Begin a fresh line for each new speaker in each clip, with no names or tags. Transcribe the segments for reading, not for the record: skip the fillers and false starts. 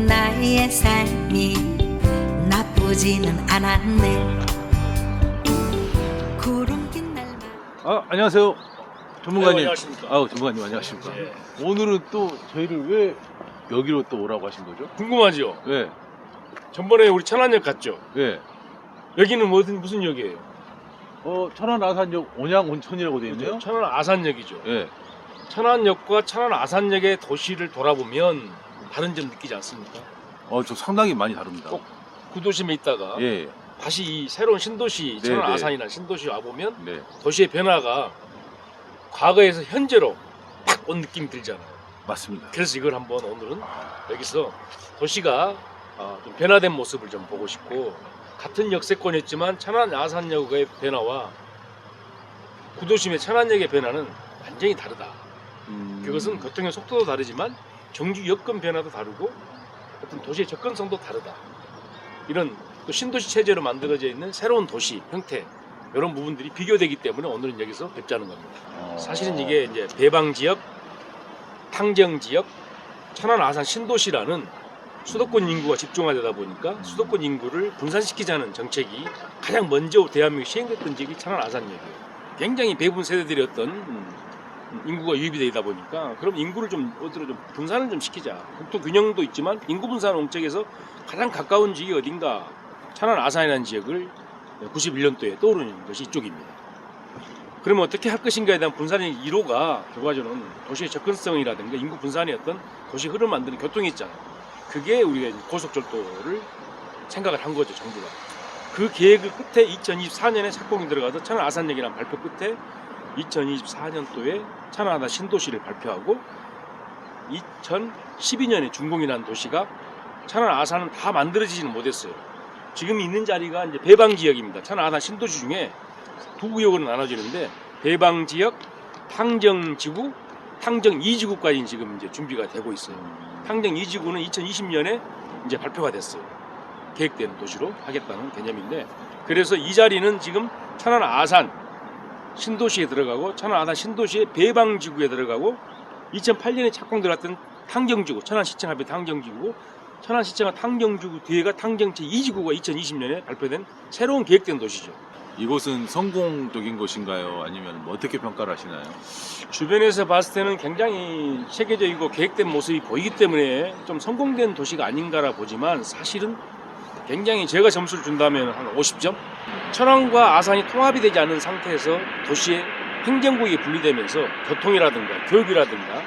나의 삶이 나쁘지는 않았네. 구름 낀 날만.
안녕하세요. 전문가님.
안녕하십니까.
전문가님 안녕하십니까.
네.
오늘은 또 저희를 왜 여기로 또 오라고 하신 거죠?
궁금하죠?
네.
전번에 우리 천안역 갔죠?
네.
여기는 무슨 역이에요?
천안 아산역 온양 온천이라고 되어 있네요.
천안 아산역이죠.
네.
천안역과 천안 아산역의 도시를 돌아보면 다른 점 느끼지 않습니까?
저 상당히 많이 다릅니다.
꼭 구도심에 있다가
예.
다시 이 새로운 신도시,
네,
천안
네.
아산이나 신도시 와보면
네.
도시의 변화가 과거에서 현재로 팍 온 느낌이 들잖아요.
맞습니다.
그래서 이걸 한번 오늘은 여기서 도시가 좀 변화된 모습을 좀 보고 싶고, 같은 역세권이었지만 천안 아산역의 변화와 구도심의 천안역의 변화는 완전히 다르다. 그것은 교통의 속도도 다르지만 정규 여건 변화도 다르고 어떤 도시의 접근성도 다르다. 이런 또 신도시 체제로 만들어져 있는 새로운 도시 형태, 이런 부분들이 비교되기 때문에 오늘은 여기서 뵙자는 겁니다. 사실은 이게 이제 배방지역, 탕정지역, 천안 아산 신도시라는 수도권 인구가 집중화되다 보니까 수도권 인구를 분산시키자는 정책이 가장 먼저 대한민국에 시행됐던 지역이 천안 아산역이에요. 굉장히 배분 세대들이 어떤 인구가 유입이 되다 보니까, 그럼 인구를 좀 어디로 좀 분산을 좀 시키자. 국토 균형도 있지만 인구 분산 정책에서 가장 가까운 지역이 어딘가, 천안 아산이라는 지역을 91년도에 떠오르는 것이 이쪽입니다. 그러면 어떻게 할 것인가에 대한 분산의 1호가 결과적으로는 도시의 접근성이라든가 인구 분산의 어떤 도시 흐름 만드는 교통이 있잖아요. 그게 우리가 이제 고속철도를 생각을 한 거죠, 정부가. 그 계획의 끝에 2024년에 착공이 들어가서 천안 아산역이라는 발표 끝에 2024년도에 천안 아산 신도시를 발표하고 2012년에 준공이라는 도시가, 천안 아산은 다 만들어지지는 못했어요. 지금 있는 자리가 이제 배방지역입니다. 천안 아산 신도시 중에 두 구역으로 나눠지는데, 배방지역, 탕정지구, 탕정 2지구까지 지금 이제 준비가 되고 있어요. 탕정 2지구는 2020년에 이제 발표가 됐어요. 계획된 도시로 하겠다는 개념인데, 그래서 이 자리는 지금 천안 아산 신도시에 들어가고, 천안 아산 신도시의 배방지구에 들어가고, 2008년에 착공 들어갔던 탕정지구, 천안시청 합의 탕정지구고, 천안시청과 탕정지구 뒤에가 탕정 제2지구가 2020년에 발표된 새로운 계획된 도시죠.
이곳은 성공적인 곳인가요? 아니면 뭐 어떻게 평가를 하시나요?
주변에서 봤을 때는 굉장히 체계적이고 계획된 모습이 보이기 때문에 좀 성공된 도시가 아닌가라 보지만, 사실은 굉장히, 제가 점수를 준다면 한 50점? 천안과 아산이 통합이 되지 않은 상태에서 도시의 행정구역이 분리되면서 교통이라든가 교육이라든가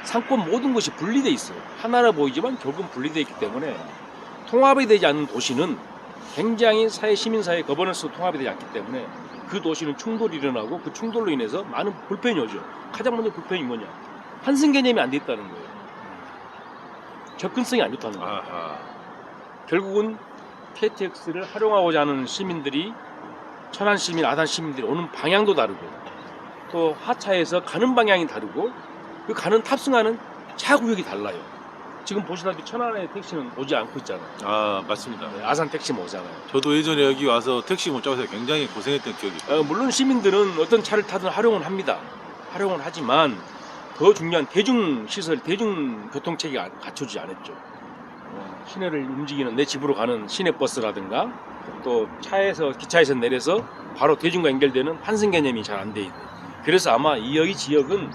상권 모든 것이 분리되어 있어요. 하나라 보이지만 결국은 분리되어 있기 때문에 통합이 되지 않는 도시는 굉장히 시민사회 거버넌스 통합이 되지 않기 때문에 그 도시는 충돌이 일어나고, 그 충돌로 인해서 많은 불편이 오죠. 가장 먼저 불편이 뭐냐? 환승 개념이 안 돼 있다는 거예요. 접근성이 안 좋다는 거예요.
아하.
결국은 KTX를 활용하고자 하는 시민들이, 천안 시민, 아산 시민들이 오는 방향도 다르고, 또 하차해서 가는 방향이 다르고, 그 가는 탑승하는 차 구역이 달라요. 지금 보시다시피 천안의 택시는 오지 않고 있잖아요.
맞습니다.
아산 택시만 오잖아요.
저도 예전에 여기 와서 택시 못 잡아서 굉장히 고생했던 기억이 있어요.
물론 시민들은 어떤 차를 타든 활용을 합니다. 활용을 하지만 더 중요한 대중시설, 대중교통체계가 갖춰지지 않았죠. 시내를 움직이는, 내 집으로 가는 시내버스라든가, 또 기차에서 내려서 바로 대중과 연결되는 환승 개념이 잘 안 돼 있는. 그래서 아마 이 지역은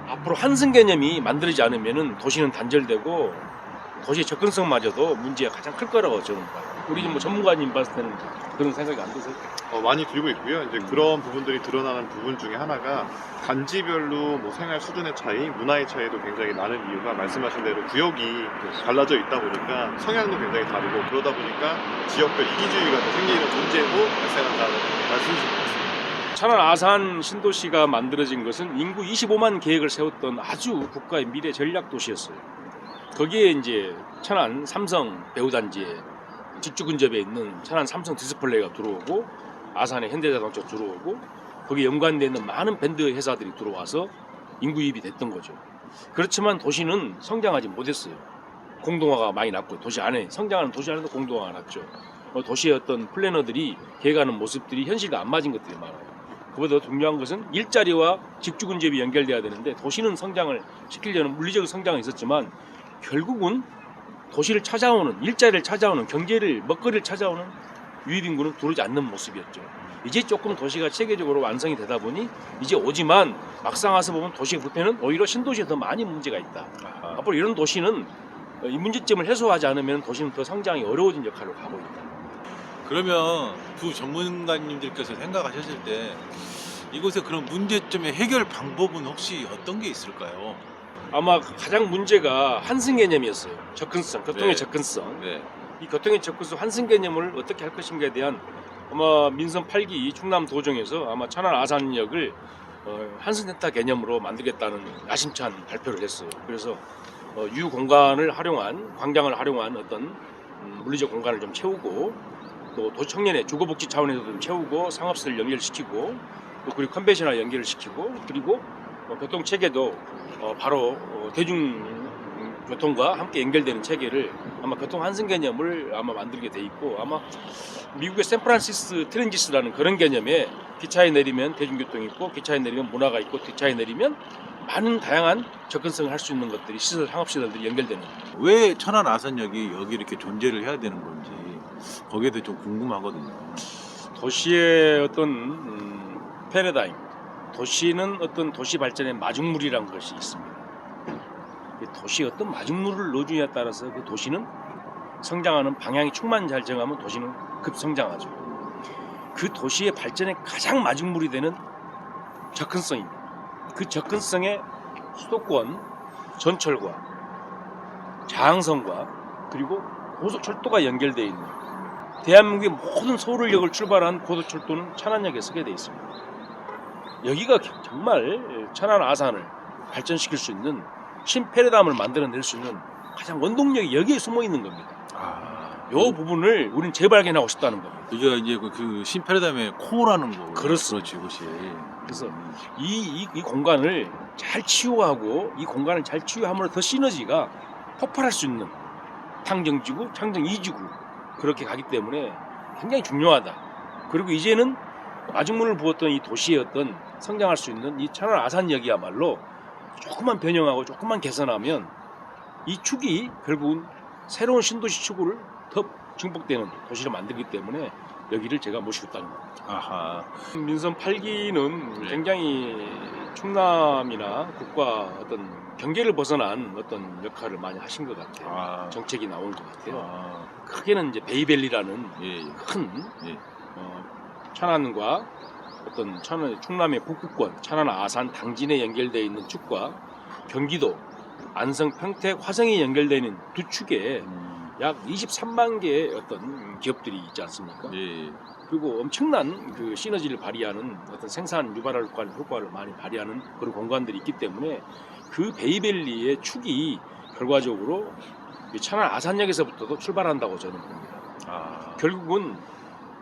앞으로 환승 개념이 만들어지지 않으면 도시는 단절되고 도시의 접근성마저도 문제가 가장 클 거라고 저는 봐요. 우리 뭐 전문가님 봤을 때는 그런 생각이 안 드세요?
많이 들고 있고요. 이제 그런 부분들이 드러나는 부분 중에 하나가 단지별로 뭐 생활 수준의 차이, 문화의 차이도 굉장히 많은 이유가, 말씀하신 대로 구역이 갈라져 있다 보니까 성향도 굉장히 다르고, 그러다 보니까 지역별 이기주의가 생기는 문제도 발생한다는 말씀이신 것 같습니다.
천안 아산 신도시가 만들어진 것은 인구 25만 계획을 세웠던 아주 국가의 미래 전략 도시였어요. 거기에 이제 천안 삼성 배후단지에 직주 근접에 있는 천안 삼성 디스플레이가 들어오고, 아산의 현대자동차 들어오고, 거기에 연관되어 있는 많은 밴드 회사들이 들어와서 인구 유입이 됐던 거죠. 그렇지만 도시는 성장하지 못했어요. 공동화가 많이 났고, 도시 안에 성장하는 도시 안에도 공동화가 났죠. 도시의 어떤 플래너들이 계획하는 모습들이 현실과 안 맞은 것들이 많아요. 그보다 더 중요한 것은 일자리와 직주 근접이 연결돼야 되는데, 도시는 성장을 시키려는 물리적 성장은 있었지만 결국은 도시를 찾아오는, 일자리를 찾아오는, 경제를, 먹거리를 찾아오는 유입 인구는 들어오지 않는 모습이었죠. 이제 조금 도시가 체계적으로 완성이 되다 보니 이제 오지만 막상 와서 보면 도시의 불편은 오히려 신도시에 더 많이 문제가 있다. 앞으로 이런 도시는 이 문제점을 해소하지 않으면 도시는 더 성장이 어려워진 역할을 하고 있다.
그러면 두 전문가님들께서 생각하셨을 때 이곳의 그런 문제점의 해결 방법은 혹시 어떤 게 있을까요?
아마 가장 문제가 환승 개념이었어요. 접근성, 교통의
네.
접근성.
네.
이 교통의 접근성 환승 개념을 어떻게 할 것인가에 대한 아마 민선 8기 충남 도정에서 아마 천안 아산역을 환승센터 개념으로 만들겠다는 야심찬 발표를 했어요. 그래서 유 공간을 활용한, 광장을 활용한 어떤 물리적 공간을 좀 채우고 또 도청년의 주거복지 차원에서도 좀 채우고 상업시설 연결시키고 또 그리고 컨벤셔널 연결을 시키고 그리고 교통 체계도 바로 대중교통과 함께 연결되는 체계를 아마 교통 환승 개념을 아마 만들게 돼 있고 아마 미국의 샌프란시스 트랜지스라는 그런 개념에 기차에 내리면 대중교통이 있고 기차에 내리면 문화가 있고 기차에 내리면 많은 다양한 접근성을 할 수 있는 것들이 시설, 상업시설들이 연결되는
왜 천안 아산역이 여기 이렇게 존재를 해야 되는 건지 거기에 대해 좀 궁금하거든요.
도시의 어떤 패러다임, 도시는 어떤 도시 발전의 마중물이라는 것이 있습니다. 도시에 어떤 마중물을 넣어주냐에 따라서 그 도시는 성장하는 방향이 축만 잘 정하면 도시는 급성장하죠. 그 도시의 발전의 가장 마중물이 되는 접근성입니다. 그 접근성에 수도권, 전철과 장성과 그리고 고속철도가 연결되어 있는 대한민국의 모든 서울역을 출발한 고속철도는 천안역에 서게 되어 있습니다. 여기가 정말 천안 아산을 발전시킬 수 있는 신패러다임을 만들어낼 수 있는 가장 원동력이 여기에 숨어 있는 겁니다. 이 부분을 우리는 재발견하고 싶다는 겁니다.
이게 이제 그 신패러다임의 코어라는 거.
그렇습니다.
그렇지, 이것이.
그래서 이 공간을 잘 치유하고 이 공간을 잘 치유함으로 더 시너지가 폭발할 수 있는 탕정지구, 창정 2지구 그렇게 가기 때문에 굉장히 중요하다. 그리고 이제는 마중물을 부었던 이 도시의 어떤 성장할 수 있는 이 천안 아산역이야말로 조금만 변형하고 조금만 개선하면 이 축이 결국은 새로운 신도시 축을 더 증폭되는 도시를 만들기 때문에 여기를 제가 모시고 있다는 겁니다.
아하.
민선 8기는
네.
굉장히 충남이나 국가 어떤 경계를 벗어난 어떤 역할을 많이 하신 것 같아요.
아.
정책이 나온 것 같아요.
아.
크게는 이제 베이밸리라는
예, 예.
큰
예.
천안과 어떤 충남의 북부권, 천안, 아산, 당진에 연결되어 있는 축과 경기도, 안성, 평택, 화성에 연결되어 있는 두 축에 약 23만 개의 어떤 기업들이 있지 않습니까?
예.
그리고 엄청난 그 시너지를 발휘하는 어떤 생산 유발 효과를 많이 발휘하는 그런 공간들이 있기 때문에 그 베이밸리의 축이 결과적으로 이 천안 아산역에서부터도 출발한다고 저는 봅니다.
아.
결국은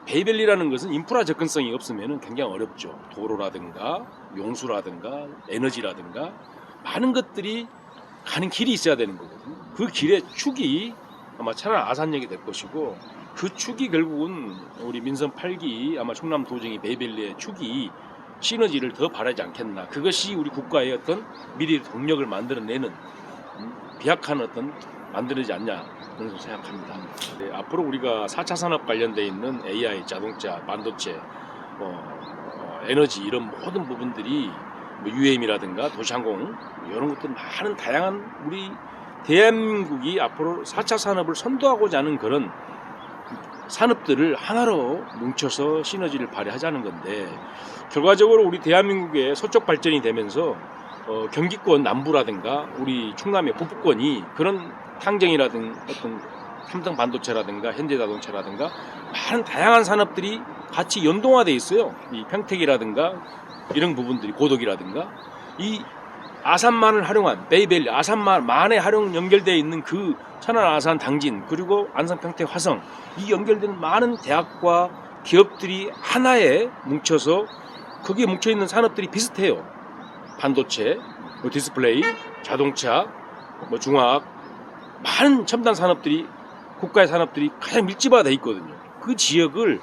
베이밸리라는 것은 인프라 접근성이 없으면 굉장히 어렵죠. 도로라든가 용수라든가 에너지라든가 많은 것들이 가는 길이 있어야 되는 거거든요. 그 길의 축이 아마 천안 아산역이 될 것이고 그 축이 결국은 우리 민선 8기 아마 충남 도정이 베이밸리의 축이 시너지를 더 바라지 않겠나. 그것이 우리 국가의 어떤 미래의 동력을 만들어내는 비약한 어떤 만들어지지 않냐 그런 생각합니다. 네, 앞으로 우리가 4차 산업 관련돼 있는 AI, 자동차, 반도체, 에너지 이런 모든 부분들이 UM이라든가 도시항공 이런 것들 많은 다양한 우리 대한민국이 앞으로 4차 산업을 선도하고자 하는 그런 산업들을 하나로 뭉쳐서 시너지를 발휘하자는 건데 결과적으로 우리 대한민국의 서쪽 발전이 되면서 경기권 남부라든가 우리 충남의 북부권이 그런 탕정이라든가 어떤 삼성 반도체라든가 현대자동차라든가 많은 다양한 산업들이 같이 연동화되어 있어요. 이 평택이라든가 이런 부분들이 고덕이라든가 이 아산만을 활용한 베이밸리 아산만에 활용 연결되어 있는 그 천안 아산 당진 그리고 안성 평택 화성 이 연결되는 많은 대학과 기업들이 하나에 뭉쳐서 거기에 뭉쳐있는 산업들이 비슷해요. 반도체, 디스플레이, 자동차, 중화학 많은 첨단 산업들이 국가의 산업들이 가장 밀집화되어 있거든요. 그 지역을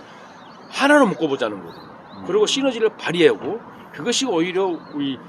하나로 묶어보자는 거거든요. 그리고 시너지를 발휘하고 그것이 오히려 우리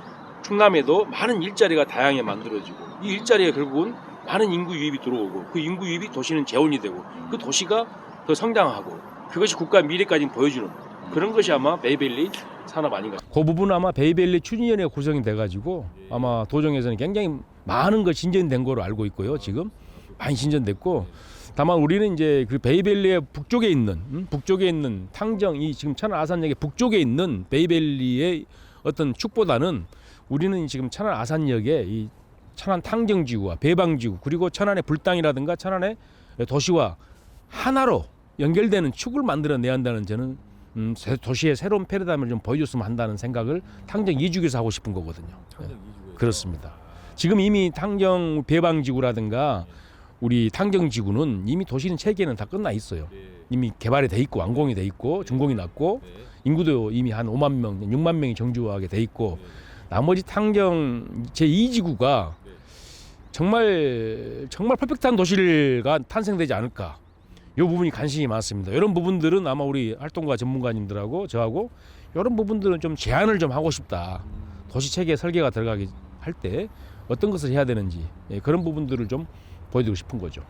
충남에도 많은 일자리가 다양하게 만들어지고 이 일자리가 결국은 많은 인구 유입이 들어오고 그 인구 유입이 도시는 재원이 되고 그 도시가 더 성장하고 그것이 국가 미래까지 보여주는 그런 것이 아마 베이밸리 산업 아닌가. 그 부분은 아마 베이밸리 추진위원회가 구성이 돼가지고 아마 도정에서는 굉장히 많은 거 진전된 거로 알고 있고요. 지금 많이 진전됐고 다만 우리는 이제 그 베이밸리의 북쪽에 있는 탕정 이 지금 천안 아산역의 북쪽에 있는 베이밸리의 어떤 축보다는 우리는 지금 천안 아산역에 이 천안 탕정지구와 배방지구 그리고 천안의 불당이라든가 천안의 도시와 하나로 연결되는 축을 만들어내야 한다는 저는 도시의 새로운 패러다임을 좀 보여줬으면 한다는 생각을 탕정 2주기에서 하고 싶은 거거든요. 그렇습니다. 지금 이미 탕정 배방지구라든가 우리 탕정지구는 이미 도시는 체계는 다 끝나 있어요. 이미 개발이 돼 있고 완공이 돼 있고 준공이 났고 인구도 이미 한 5만 명, 6만 명이 정주하게 돼 있고 나머지 탕정 제2지구가 정말 퍼펙트한 도시가 탄생되지 않을까. 이 부분이 관심이 많습니다. 이런 부분들은 아마 우리 활동가 전문가님들하고 저하고 이런 부분들은 좀 제안을 좀 하고 싶다. 도시 체계 설계가 들어가게 할 때 어떤 것을 해야 되는지 그런 부분들을 좀 보여드리고 싶은 거죠.